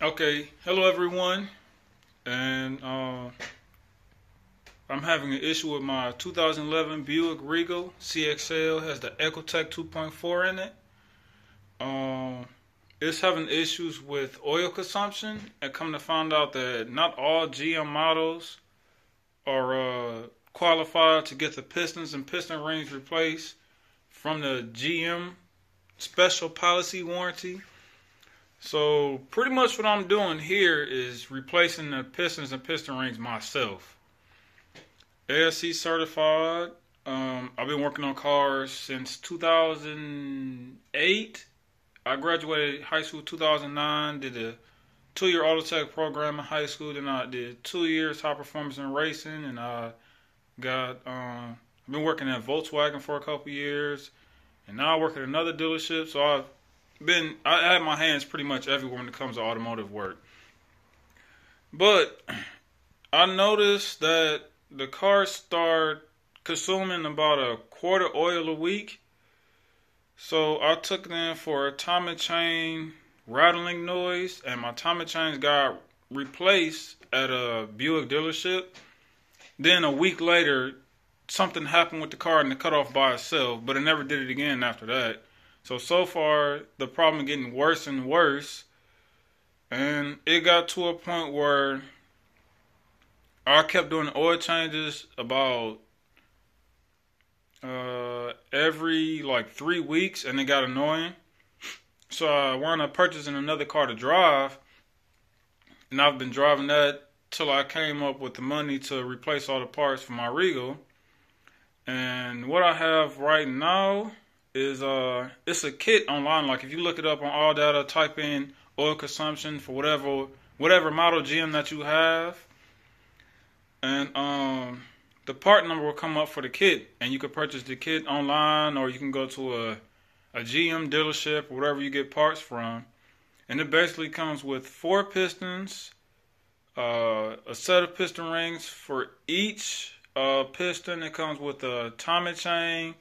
Okay, hello everyone, and I'm having an issue with my 2011 Buick Regal CXL. Has the Ecotec 2.4 in it. Um, it's having issues with oil consumption, and come to find out that not all GM models are qualified to get the pistons and piston rings replaced from the GM special policy warranty. So pretty much what I'm doing here is replacing the pistons and piston rings myself. ASC certified. I've been working on cars since 2008. I graduated high school 2009. Did a 2-year Autotech program in high school. Then I did 2 years high performance in racing, and I got. I've been working at Volkswagen for a couple years, and now I work at another dealership. So I had my hands pretty much everywhere when it comes to automotive work. But I noticed that the cars start consuming about a quarter oil a week. So I took it in for a timing chain rattling noise, and my timing chains got replaced at a Buick dealership. Then a week later, something happened with the car and it cut off by itself, but it never did it again after that. So far, the problem is getting worse and worse. And it got to a point where I kept doing oil changes about every like 3 weeks, and it got annoying. So I wound up purchasing another car to drive, and I've been driving that till I came up with the money to replace all the parts for my Regal. And what I have right now is it's a kit online. Like if you look it up on All Data, type in oil consumption for whatever model GM that you have, and the part number will come up for the kit, and you can purchase the kit online, or you can go to a GM dealership or wherever you get parts from. And it basically comes with 4 pistons, a set of piston rings for each piston. It comes with a timing chain,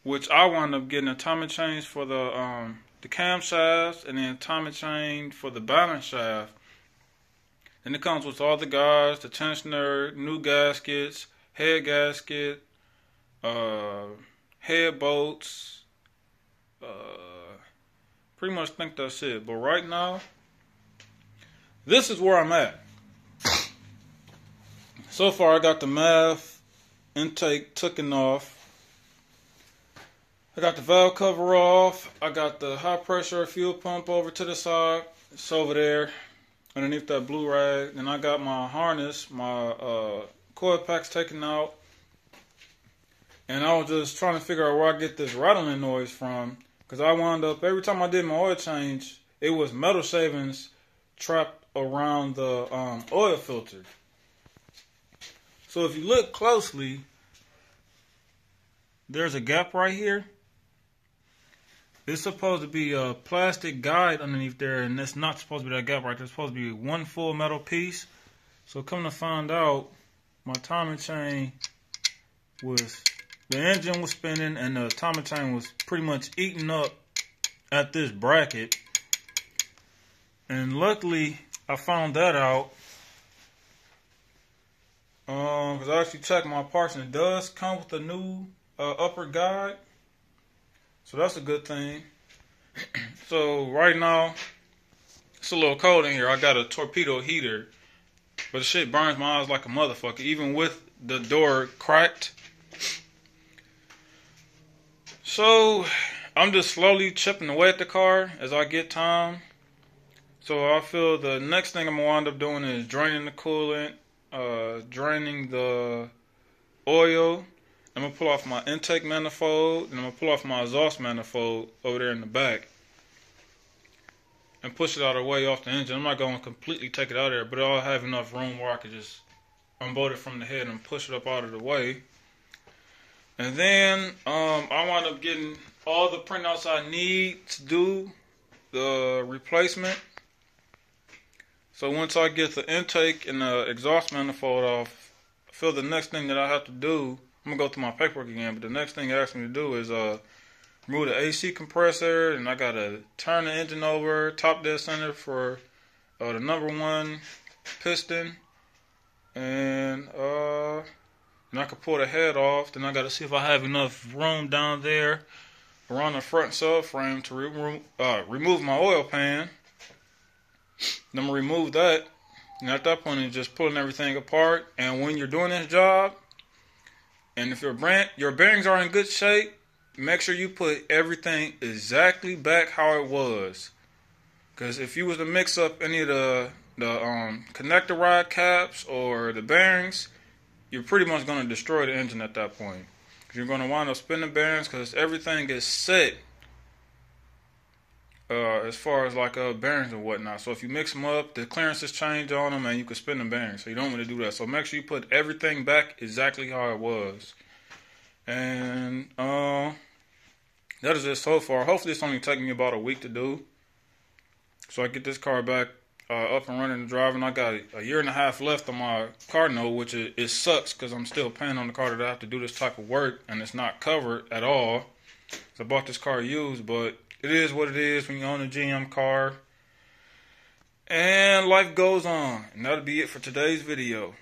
which I wound up getting a timing chain for the camshafts, and then timing chain for the balance shaft. And it comes with all the guides, the tensioner, new gaskets, head gasket, head bolts. Pretty much think that's it. But right now, this is where I'm at. So far, I got the MAF intake taken off. I got the valve cover off. I got the high pressure fuel pump over to the side. It's over there underneath that blue rag. Then I got my harness, my coil packs taken out. And I was just trying to figure out where I get this rattling noise from. Because I wound up, every time I did my oil change, it was metal shavings trapped around the oil filter. So if you look closely, there's a gap right here. It's supposed to be a plastic guide underneath there, and it's not supposed to be that gap right there. It's supposed to be one full metal piece. So come to find out, my timing chain the engine was spinning, and the timing chain was pretty much eating up at this bracket. And luckily, I found that out. Because I actually checked my parts, and it does come with a new upper guide. So that's a good thing. So right now, it's a little cold in here. I got a torpedo heater, but the shit burns my eyes like a motherfucker, even with the door cracked. So I'm just slowly chipping away at the car as I get time. So I feel the next thing I'm going to wind up doing is draining the coolant, draining the oil. I'm going to pull off my intake manifold, and I'm going to pull off my exhaust manifold over there in the back and push it out of the way off the engine. I'm not going to completely take it out of there, but I'll have enough room where I can just unbolt it from the head and push it up out of the way. And then I wind up getting all the printouts I need to do the replacement. So once I get the intake and the exhaust manifold off, I feel the next thing that I have to do, I'm going to go through my paperwork again, but the next thing it asks me to do is remove the AC compressor, and I got to turn the engine over, top dead center for the number 1 piston, and I can pull the head off. Then I got to see if I have enough room down there around the front subframe to remove my oil pan. Then I'm gonna remove that, and at that point it's just pulling everything apart. And when you're doing this job, and if your bearings are in good shape, make sure you put everything exactly back how it was. Because if you was to mix up any of the connector rod caps or the bearings, you're pretty much going to destroy the engine at that point. You're going to wind up spinning bearings because everything is set as far as like bearings and whatnot. So if you mix them up, the clearances change on them and you can spin the bearings. So you don't want to do that. So make sure you put everything back exactly how it was. And that is it so far. Hopefully it's only taking me about a week to do. So I get this car back up and running and driving. I got a year and a half left on my car note, which it sucks because I'm still paying on the car that I have to do this type of work, and it's not covered at all. So I bought this car used, but it is what it is when you own a GM car. And life goes on. And that'll be it for today's video.